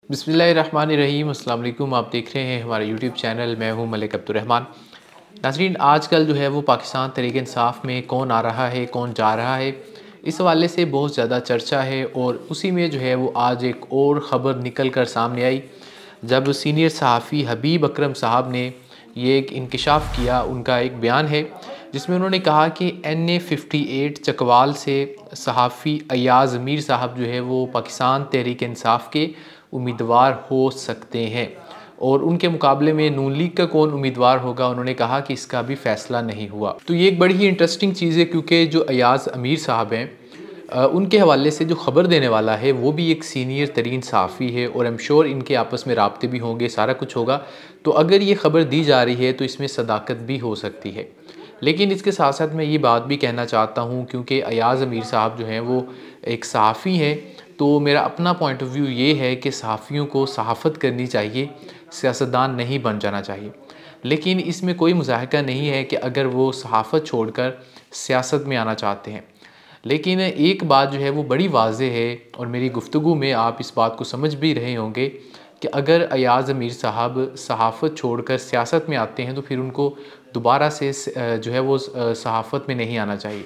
बिस्मिल्लाहिर्रहमानिर्रहीम। अस्सलाम वालेकुम। आप देख रहे हैं हमारा यूट्यूब चैनल। मैं हूं मलिक अब्दुर्रहमान। नाज़रीन, आजकल जो है वो पाकिस्तान तहरीक-ए-इंसाफ़ में कौन आ रहा है, कौन जा रहा है, इस हवाले से बहुत ज़्यादा चर्चा है। और उसी में जो है वो आज एक और ख़बर निकल कर सामने आई, जब सीनियर सहाफ़ी हबीब अकरम साहब ने ये एक इंकशाफ़ किया। उनका एक बयान है जिसमें उन्होंने कहा कि NA 58 चकवाल से सहाफ़ी अयाज़ मीर साहब जो है वो पाकिस्तान तहरीक-ए-इंसाफ़ के उम्मीदवार हो सकते हैं, और उनके मुकाबले में नून लीग का कौन उम्मीदवार होगा, उन्होंने कहा कि इसका भी फ़ैसला नहीं हुआ। तो ये एक बड़ी ही इंटरेस्टिंग चीज़ है, क्योंकि जो अयाज़ अमीर साहब हैं, उनके हवाले से जो ख़बर देने वाला है वो भी एक सीनियर तरीन सहाफ़ी है, और आई एम श्योर इनके आपस में राब्ते भी होंगे, सारा कुछ होगा। तो अगर ये ख़बर दी जा रही है तो इसमें सदाकत भी हो सकती है। लेकिन इसके साथ साथ मैं ये बात भी कहना चाहता हूँ, क्योंकि अयाज़ अमीर साहब जो हैं वो एक सहाफ़ी हैं, तो मेरा अपना पॉइंट ऑफ व्यू ये है कि सहाफ़ियों को सहाफ़त करनी चाहिए, सियासतदान नहीं बन जाना चाहिए। लेकिन इसमें कोई मुज़ाहिका नहीं है कि अगर वो सहाफ़त छोड़कर सियासत में आना चाहते हैं। लेकिन एक बात जो है वो बड़ी वाज़ेह है, और मेरी गुफ्तगू में आप इस बात को समझ भी रहे होंगे कि अगर अयाज़ अमीर साहब सहाफ़त छोड़कर सियासत में आते हैं तो फिर उनको दोबारा से जो है वो सहाफ़त में नहीं आना चाहिए।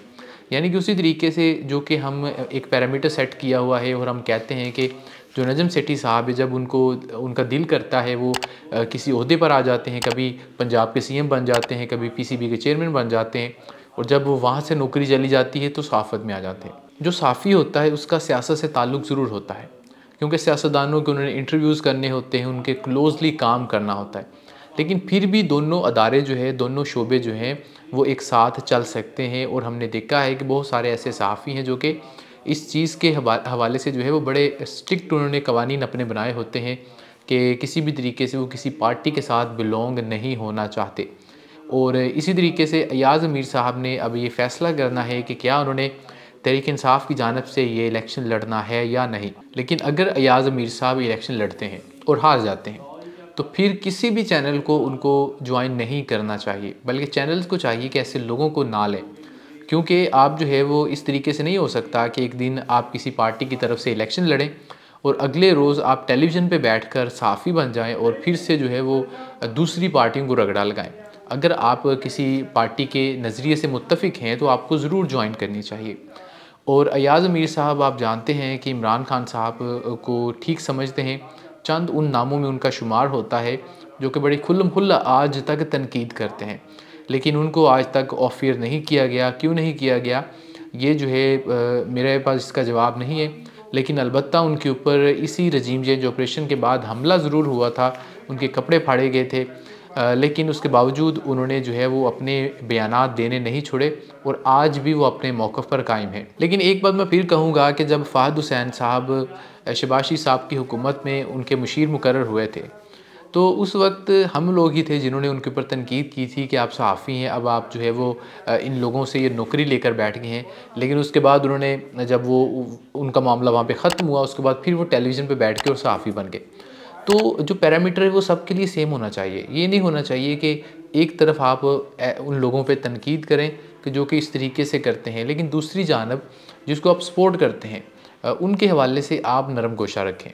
यानी कि उसी तरीके से जो कि हम एक पैरामीटर सेट किया हुआ है, और हम कहते हैं कि जो नजम सेठी साहब है, जब उनको उनका दिल करता है वो किसी ओहदे पर आ जाते हैं, कभी पंजाब के CM बन जाते हैं, कभी PCB के चेयरमैन बन जाते हैं, और जब वो वहाँ से नौकरी चली जाती है तो सहाफ़त में आ जाते हैं। जो सहाफ़ी होता है उसका सियासत से ताल्लुक़ ज़रूर होता है, क्योंकि सियासतदानों के उन्होंने इंटरव्यूज़ करने होते हैं, उनके क्लोज़ली काम करना होता है। लेकिन फिर भी दोनों अदारे जो है, दोनों शोबे जो हैं वो एक साथ चल सकते हैं। और हमने देखा है कि बहुत सारे ऐसे सहाफ़ी हैं जो कि इस चीज़ के हवाले से जो है वो बड़े स्ट्रिक्ट उन्होंने कवानीन अपने बनाए होते हैं कि किसी भी तरीके से वो किसी पार्टी के साथ बिलोंग नहीं होना चाहते। और इसी तरीके से अयाज़ मीर साहब ने अब ये फ़ैसला करना है कि क्या उन्होंने तहरीक इंसाफ़ की जानिब से ये इलेक्शन लड़ना है या नहीं। लेकिन अगर अयाज़ मीर साहब इलेक्शन लड़ते हैं और हार जाते हैं, तो फिर किसी भी चैनल को उनको ज्वाइन नहीं करना चाहिए, बल्कि चैनल्स को चाहिए कि ऐसे लोगों को ना लें। क्योंकि आप जो है वो इस तरीके से नहीं हो सकता कि एक दिन आप किसी पार्टी की तरफ से इलेक्शन लड़ें और अगले रोज़ आप टेलीविज़न पे बैठकर सहाफ़ी बन जाएं और फिर से जो है वो दूसरी पार्टियों को रगड़ा लगाएं। अगर आप किसी पार्टी के नज़रिए से मुत्तफ़िक हैं तो आपको ज़रूर ज्वाइन करनी चाहिए। और अयाज़ मीर साहब, आप जानते हैं कि इमरान खान साहब को ठीक समझते हैं, चंद उन नामों में उनका शुमार होता है जो कि बड़ी खुल्लम खुल्ला आज तक तनकीद करते हैं, लेकिन उनको आज तक ऑफ एयर नहीं किया गया। क्यों नहीं किया गया, ये जो है मेरे पास इसका जवाब नहीं है। लेकिन अलबत्ता उनके ऊपर इसी रजीम चेंज ऑपरेशन के बाद हमला ज़रूर हुआ था, उनके कपड़े फाड़े गए थे, लेकिन उसके बावजूद उन्होंने जो है वो अपने बयानात देने नहीं छोड़े, और आज भी वो अपने मौक़िफ़ पर कायम हैं। लेकिन एक बात मैं फिर कहूँगा कि जब फ़हद हुसैन साहब शबाशी साहब की हुकूमत में उनके मुशीर मुकर्रर हुए थे, तो उस वक्त हम लोग ही थे जिन्होंने उनके ऊपर तनकीद की थी कि आप सहाफ़ी हैं, अब आप जो है वो इन लोगों से ये नौकरी लेकर बैठ गए हैं। लेकिन उसके बाद उन्होंने, जब वो उनका मामला वहाँ पे ख़त्म हुआ, उसके बाद फिर वो टेलीविज़न पे बैठ के और सहाफ़ी बन गए। तो जो पैरामीटर है वो सबके लिए सेम होना चाहिए। ये नहीं होना चाहिए कि एक तरफ आप उन लोगों पे तनकीद करें कि जो कि इस तरीके से करते हैं, लेकिन दूसरी जानब जिसको आप सपोर्ट करते हैं उनके हवाले से आप नरम गोशा रखें।